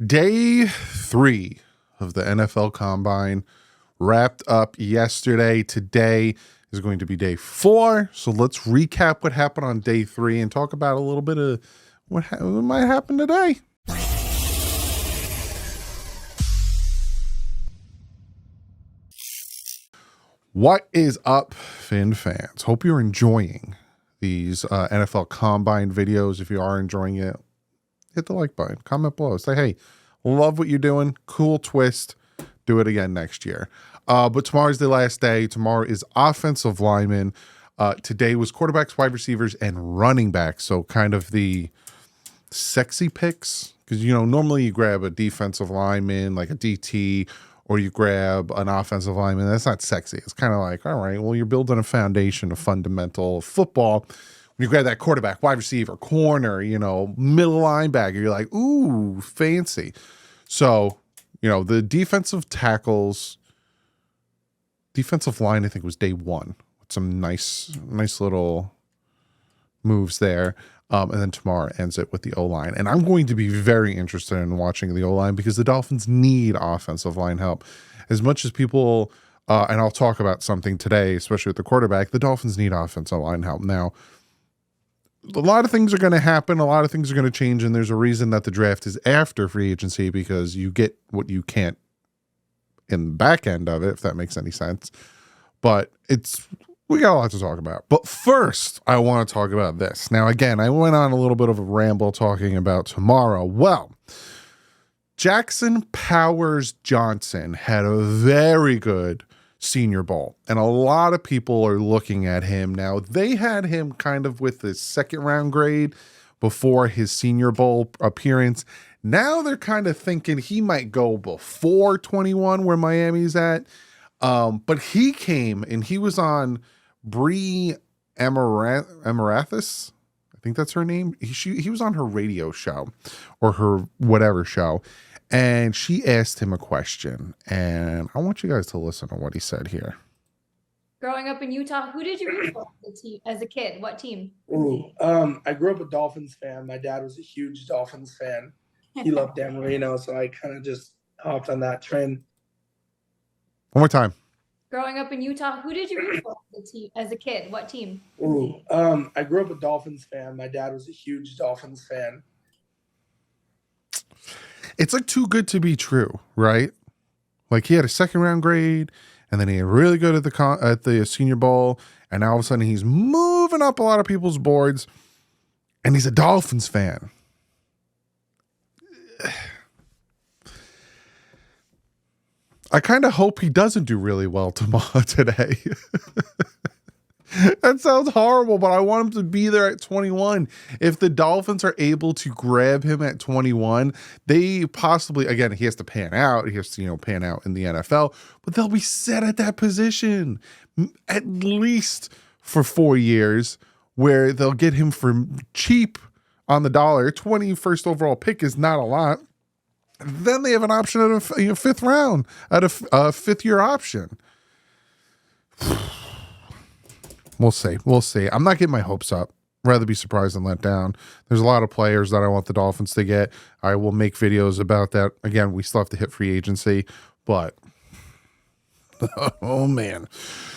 Day 3 of the NFL Combine wrapped up yesterday. Today is going to be day 4. So let's recap what happened on day 3 and talk about a little bit of what might happen today. What is up, Fin fans? Hope you're enjoying these NFL Combine videos. If you are enjoying it, hit the like button, comment below, say, hey, love what you're doing, cool twist, do it again next year. But tomorrow's the last day. Tomorrow is offensive linemen. Today was quarterbacks, wide receivers, and running backs. So kind of the sexy picks, because, normally you grab a defensive lineman, like a DT, or you grab an offensive lineman. That's not sexy. It's kind of like, all right, well, you're building a foundation of fundamental football. When you grab that quarterback, wide receiver, corner, middle linebacker, you're like, ooh, fancy. So, the defensive line, I think, was day 1 with some nice little moves there. And then tomorrow ends it with the O-line. And I'm going to be very interested in watching the O-line because the Dolphins need offensive line help. As much as people, and I'll talk about something today, especially with the quarterback, the Dolphins need offensive line help. Now, a lot of things are going to happen. A lot of things are going to change. And there's a reason that the draft is after free agency, because you get what you can't in the back end of it, if that makes any sense. But we got a lot to talk about. But first, I want to talk about this. Now, again, I went on a little bit of a ramble talking about tomorrow. Well, Jackson Powers Johnson had a very good Senior Bowl, and a lot of people are looking at him now. They had him kind of with the second round grade before his Senior Bowl appearance. Now they're kind of thinking he might go before 21, where Miami's at. But he came and he was on Bree Emirathis. I think that's her name. He was on her radio show or her whatever show. And she asked him a question, and I want you guys to listen to what he said here. Growing up in Utah, who did you root for as a kid? What team? I grew up a Dolphins fan. My dad was a huge Dolphins fan. He loved Dan Marino, so I kind of just hopped on that train. One more time. Growing up in Utah, who did you root for as a kid? What team? I grew up a Dolphins fan. My dad was a huge Dolphins fan. It's like too good to be true, right? Like he had a second round grade, and then he had really good at the Senior Bowl, and now all of a sudden he's moving up a lot of people's boards, and he's a Dolphins fan. I kind of hope he doesn't do really well today. That sounds horrible, but I want him to be there at 21. If the Dolphins are able to grab him at 21, they possibly, again, he has to pan out. He has to, pan out in the NFL, but they'll be set at that position at least for 4 years, where they'll get him for cheap on the dollar. 21st overall pick is not a lot. Then they have an option at a 5th round, at a 5th-year option. We'll see. I'm not getting my hopes up. Rather be surprised than let down. There's a lot of players that I want the Dolphins to get. I will make videos about that. Again, we still have to hit free agency, but oh man.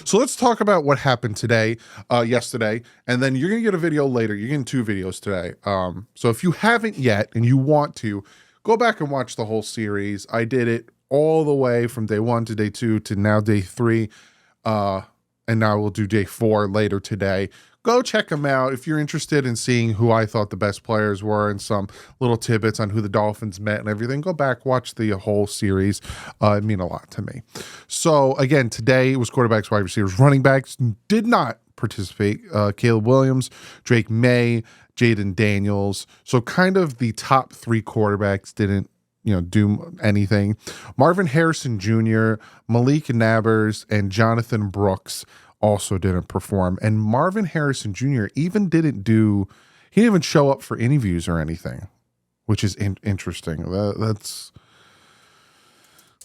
So let's talk about what happened yesterday, and then you're going to get a video later. You're getting 2 videos today. So if you haven't yet and you want to, go back and watch the whole series. I did it all the way from day 1 to day 2 to now day 3. And now we'll do day 4 later today. Go check them out if you're interested in seeing who I thought the best players were and some little tidbits on who the Dolphins met and everything. Go back, watch the whole series. It mean a lot to me. So again, today it was quarterbacks, wide receivers, running backs. Did not participate. Caleb Williams, Drake May, Jaden Daniels. So kind of the top 3 quarterbacks didn't do anything. Marvin Harrison Jr., Malik Nabers, and Jonathan Brooks also didn't perform. And Marvin Harrison Jr. even he didn't even show up for interviews or anything, which is interesting. That's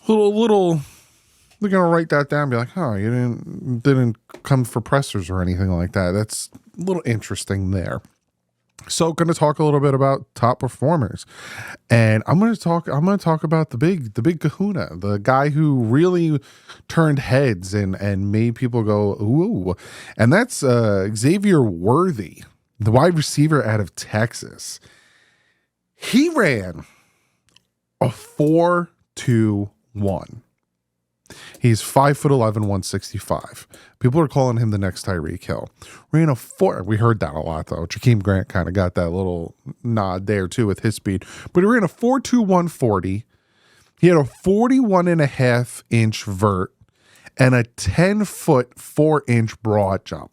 a little, they're going to write that down and be like, oh, you didn't come for pressers or anything like that. That's a little interesting there. So going to talk a little bit about top performers. And I'm going to talk about the big kahuna, the guy who really turned heads and made people go ooh. And that's Xavier Worthy, the wide receiver out of Texas. He ran a 4.21. He's 5'11", 165. People are calling him the next Tyreek Hill. Ran a 4. We heard that a lot though. Jakeem Grant kind of got that little nod there too with his speed. But he ran a 4.2, 140. He had a 41.5-inch vert and a 10-foot 4-inch broad jump.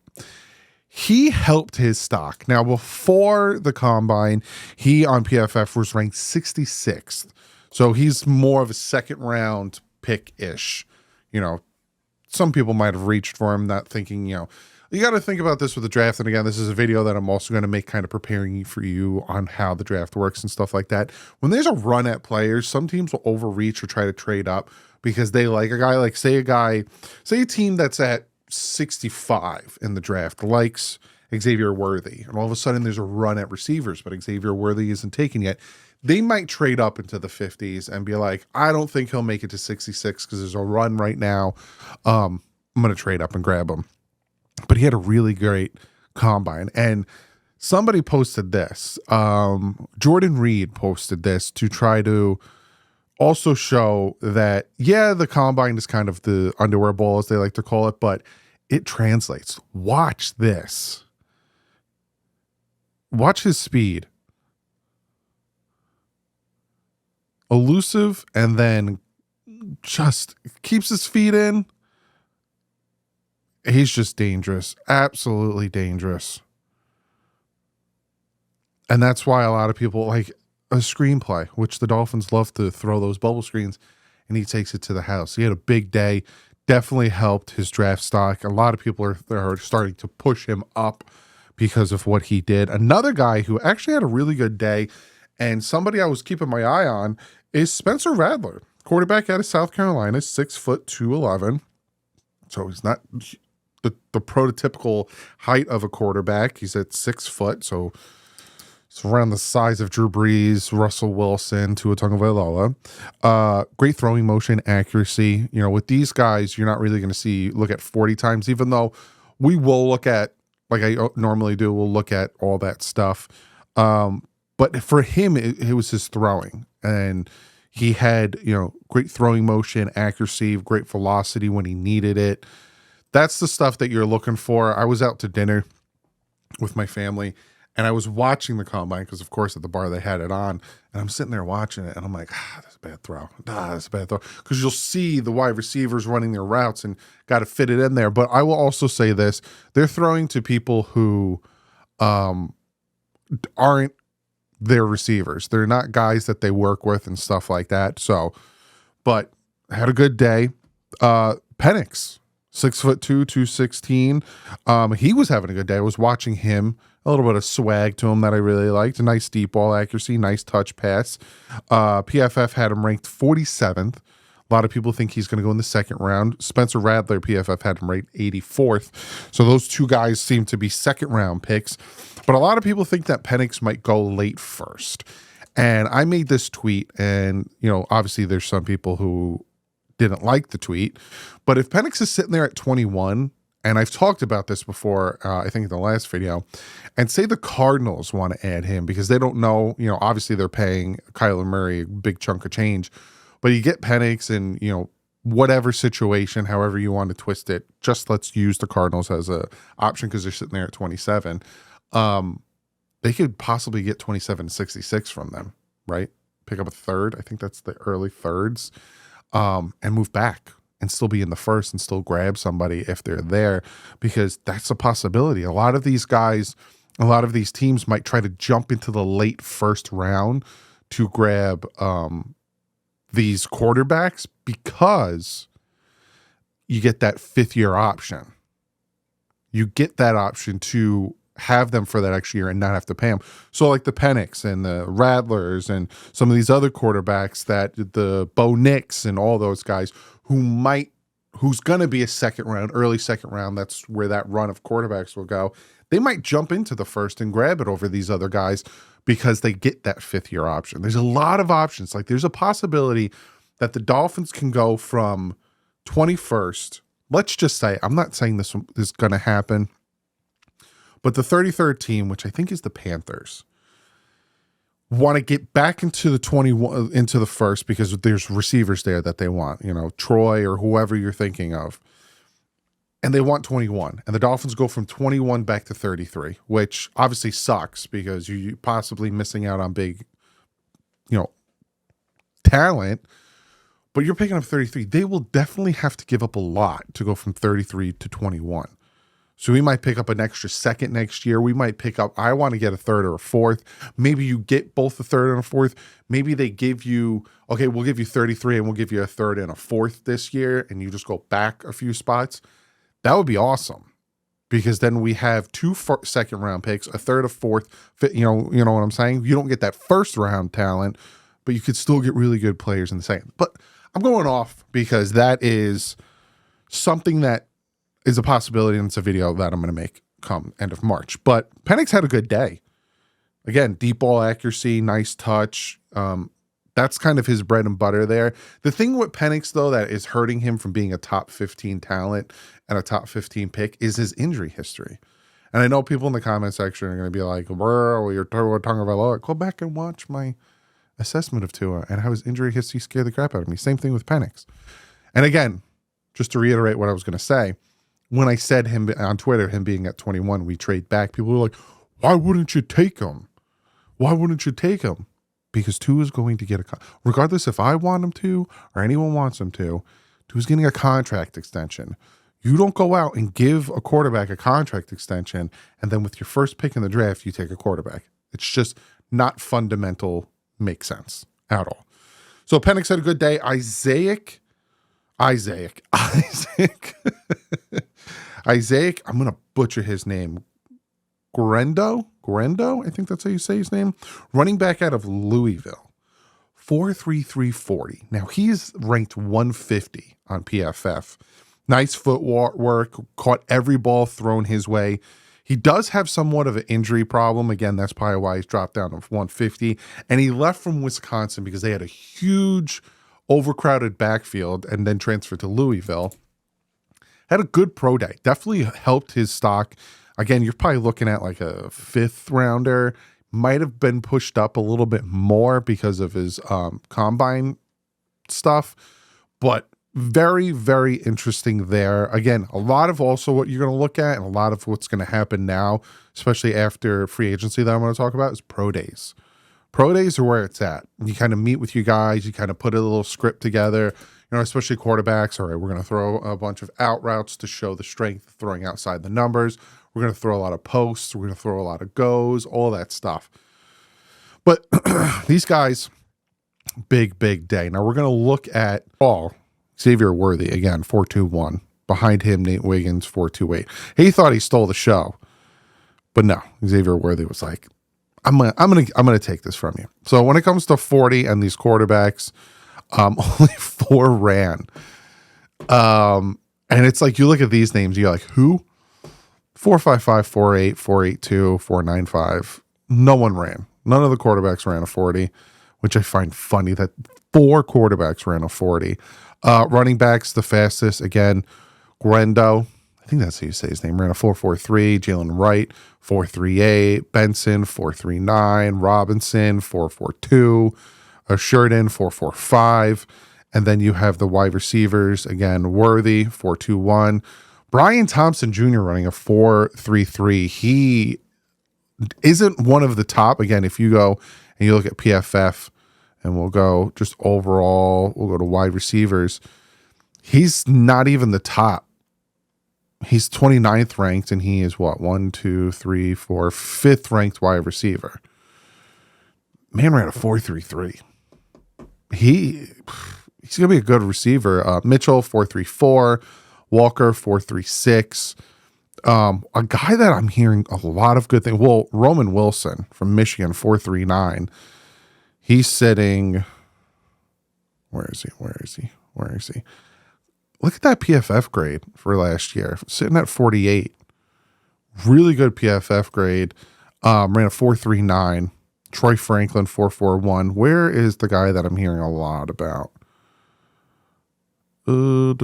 He helped his stock. Now, before the combine, he on PFF was ranked 66th. So he's more of a second round pick-ish. You know, some people might have reached for him, not thinking, you know, you got to think about this with the draft. And again, this is a video that I'm also going to make kind of preparing for you on how the draft works and stuff like that. When there's a run at players, some teams will overreach or try to trade up because they like a guy, like say a team that's at 65 in the draft likes Xavier Worthy. And all of a sudden there's a run at receivers, but Xavier Worthy isn't taken yet. They might trade up into the 50s and be like, I don't think he'll make it to 66 because there's a run right now. I'm going to trade up and grab him. But he had a really great combine. And somebody posted this. Jordan Reed posted this to try to also show that, yeah, the combine is kind of the underwear bowl, as they like to call it, but it translates. Watch this. Watch his speed. Elusive, and then just keeps his feet in. He's just dangerous. Absolutely dangerous. And that's why a lot of people like a screenplay, which the Dolphins love to throw those bubble screens, and he takes it to the house. He had a big day. Definitely helped his draft stock. A lot of people are starting to push him up because of what he did. Another guy who actually had a really good day, and somebody I was keeping my eye on, is Spencer Rattler, quarterback out of South Carolina, 6'2", 211. So he's not the prototypical height of a quarterback. He's at 6 foot, so it's around the size of Drew Brees, Russell Wilson, Tua Tagovailoa. Great throwing motion, accuracy. You know, with these guys, you're not really going to look at 40 times, even though we will look at, like I normally do, we'll look at all that stuff. But for him, it was his throwing. And he had, you know, great throwing motion, accuracy, great velocity when he needed it. That's the stuff that you're looking for. I was out to dinner with my family, and I was watching the combine because, of course, at the bar they had it on. And I'm sitting there watching it, and I'm like, that's a bad throw. That's a bad throw. Because you'll see the wide receivers running their routes and got to fit it in there. But I will also say this. They're throwing to people who aren't their receivers. They're not guys that they work with and stuff like that. So, but had a good day. Penix, 6'2", 216. He was having a good day. I was watching him. A little bit of swag to him that I really liked. A nice deep ball accuracy, nice touch pass. PFF had him ranked 47th. A lot of people think he's going to go in the second round. Spencer Rattler, PFF had him ranked 84th. So those two guys seem to be second round picks. But a lot of people think that Penix might go late first. And I made this tweet, and, you know, obviously there's some people who didn't like the tweet. But if Penix is sitting there at 21, and I've talked about this before, I think in the last video, and say the Cardinals want to add him because they don't know, you know, obviously they're paying Kyler Murray a big chunk of change, but you get Penix and, you know, whatever situation, however you want to twist it, just let's use the Cardinals as a option because they're sitting there at 27. They could possibly get 27-66 from them, right? Pick up a third. I think that's the early thirds, and move back and still be in the first and still grab somebody if they're there, because that's a possibility. A lot of these guys, a lot of these teams might try to jump into the late first round to grab these quarterbacks because you get that 5th-year option. You get that option to have them for that extra year and not have to pay them. So like the Penix and the Rattlers and some of these other quarterbacks, that the Bo Nix and all those guys who who's going to be a second round, early second round, that's where that run of quarterbacks will go, they might jump into the first and grab it over these other guys because they get that 5th-year option. There's a lot of options. Like there's a possibility that the Dolphins can go from 21st. Let's just say, I'm not saying this is going to happen, but the 33rd team, which I think is the Panthers, want to get back into the 21 into the first because there's receivers there that they want, Troy or whoever you're thinking of. And they want 21. And the Dolphins go from 21 back to 33, which obviously sucks because you're possibly missing out on big, talent. But you're picking up 33. They will definitely have to give up a lot to go from 33 to 21. So we might pick up an extra second next year. We might pick up, I want to get a 3rd or a 4th. Maybe you get both a 3rd and a 4th. Maybe they give you, okay, we'll give you 33 and we'll give you a 3rd and a 4th this year. And you just go back a few spots. That would be awesome because then we have 2 second round picks, a 3rd, a 4th, you know what I'm saying? You don't get that 1st round talent, but you could still get really good players in the second. But I'm going off because that is something that is a possibility, and it's a video that I'm going to make come end of March. But Penix had a good day. Again, deep ball accuracy, nice touch. That's kind of his bread and butter there. The thing with Penix, though, that is hurting him from being a top 15 talent and a top 15 pick is his injury history. And I know people in the comment section are going to be like, "Bro, you're talking about low." Go back and watch my assessment of Tua and how his injury history scared the crap out of me. Same thing with Penix. And again, just to reiterate what I was going to say, when I said him on Twitter, him being at 21, we trade back, people were like, "Why wouldn't you take him? Why wouldn't you take him?" Because Tua is going to get regardless if I want him to or anyone wants him to, Tua's getting a contract extension. You don't go out and give a quarterback a contract extension and then with your first pick in the draft, you take a quarterback. It's just not fundamental make sense at all. So Penix had a good day. Isaac. Isaac, I'm going to butcher his name. Guerendo, I think that's how you say his name. Running back out of Louisville, 4.3340. Now he's ranked 150 on PFF. Nice footwork, caught every ball thrown his way. He does have somewhat of an injury problem. Again, that's probably why he's dropped down to 150. And he left from Wisconsin because they had a huge overcrowded backfield and then transferred to Louisville. Had a good pro day. Definitely helped his stock. Again, you're probably looking at like a 5th rounder. Might have been pushed up a little bit more because of his combine stuff. But very, very interesting there. Again, a lot of also what you're going to look at and a lot of what's going to happen now, especially after free agency that I'm going to talk about, is pro days. Pro days are where it's at. You kind of meet with you guys. You kind of put a little script together, especially quarterbacks. All right, we're going to throw a bunch of out routes to show the strength of throwing outside the numbers. We're going to throw a lot of posts. We're going to throw a lot of goes, all that stuff. But these guys, big day. Now we're going to look at Xavier Worthy, again, 4.21. Behind him, Nate Wiggins, 4.28. He thought he stole the show. But no, Xavier Worthy was like, I'm gonna take this from you. So when it comes to 40 and these quarterbacks, only 4 ran. And it's like you look at these names, you're like, who? 4.55, 4.8, 4.82, 4.95. No one ran. None of the quarterbacks ran a 40, which I find funny that 4 quarterbacks ran a 40. Running backs, the fastest, again, Guerendo, I think that's how you say his name, ran a 4.43. Jalen Wright, 4.38. Benson, 4.39. Robinson, 4.42. Sheridan, 4.45. And then you have the wide receivers, again, Worthy, 4.21. Brian Thompson Jr. running a 4.33. He isn't one of the top. Again, if you go and you look at PFF, and we'll go just overall, we'll go to wide receivers. He's not even the top. He's 29th ranked, and he is what? 1, 2, 3, 4, 5th ranked wide receiver. Man ran a 4.33. He's going to be a good receiver. Mitchell, 4.34. Walker, 4.36. A guy that I'm hearing a lot of good things. Well, Roman Wilson from Michigan, 4.39. He's sitting. Where is he? Look at that PFF grade for last year, sitting at 48. Really good PFF grade. Ran a 4.39. Troy Franklin 4.41. Where is the guy that I'm hearing a lot about? Luke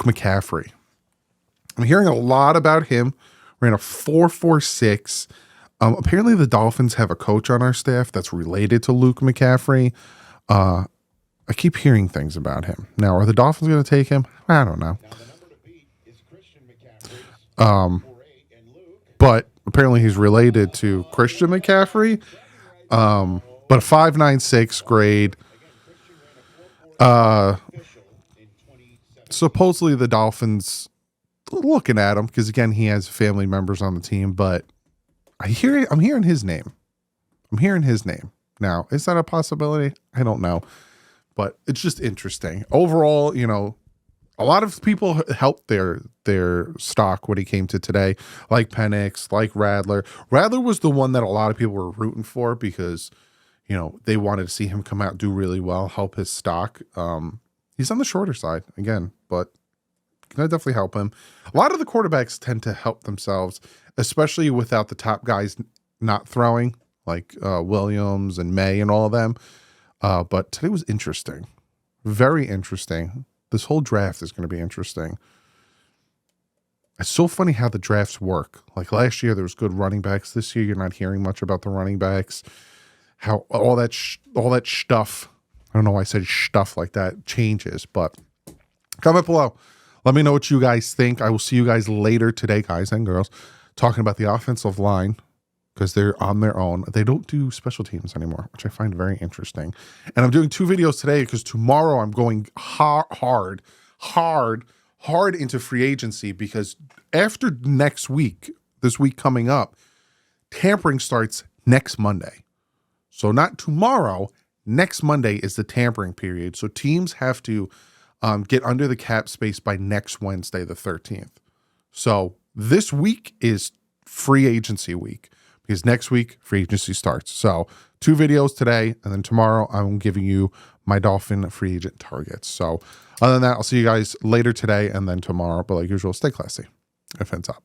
McCaffrey. I'm hearing a lot about him. Ran a 4.46. Apparently the Dolphins have a coach on our staff that's related to Luke McCaffrey. I keep hearing things about him. Now, are the Dolphins going to take him? I don't know. But apparently he's related to Christian McCaffrey. But a 5.96 grade. Supposedly the Dolphins looking at him because, again, he has family members on the team, but I'm hearing his name. Now, is that a possibility? I don't know. But it's just interesting. Overall, you know, a lot of people helped their stock when he came to today, like Penix, like Radler. Radler was the one that a lot of people were rooting for because, you know, they wanted to see him come out, do really well, help his stock. He's on the shorter side again, but can definitely help him. A lot of the quarterbacks tend to help themselves, especially without the top guys not throwing, like Williams and May and all of them. But today was interesting. Very interesting. This whole draft is going to be interesting. It's so funny how the drafts work. Like last year, there was good running backs. This year, you're not hearing much about the running backs. How all that stuff, I don't know why I said stuff like that, changes. But comment below. Let me know what you guys think. I will see you guys later today, guys and girls, talking about the offensive line because they're on their own. They don't do special teams anymore, which I find very interesting. And I'm doing 2 videos today because tomorrow I'm going hard into free agency because after next week, this week coming up, tampering starts next Monday. So not tomorrow, next Monday is the tampering period. So teams have to get under the cap space by next Wednesday, the 13th. So this week is free agency week because next week free agency starts. So 2 videos today, and then tomorrow I'm giving you my Dolphin free agent targets. So other than that, I'll see you guys later today and then tomorrow. But like usual, stay classy. Offense up.